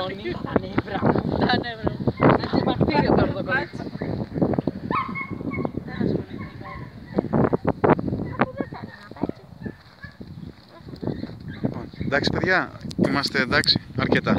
Μαλώνει τα νεύρα μου. Τα νεύρα μου. Έχει μαρτύριο τώρα το κορίτσι. Δεν ασχολείται. Εντάξει παιδιά, είμαστε εντάξει, αρκετά.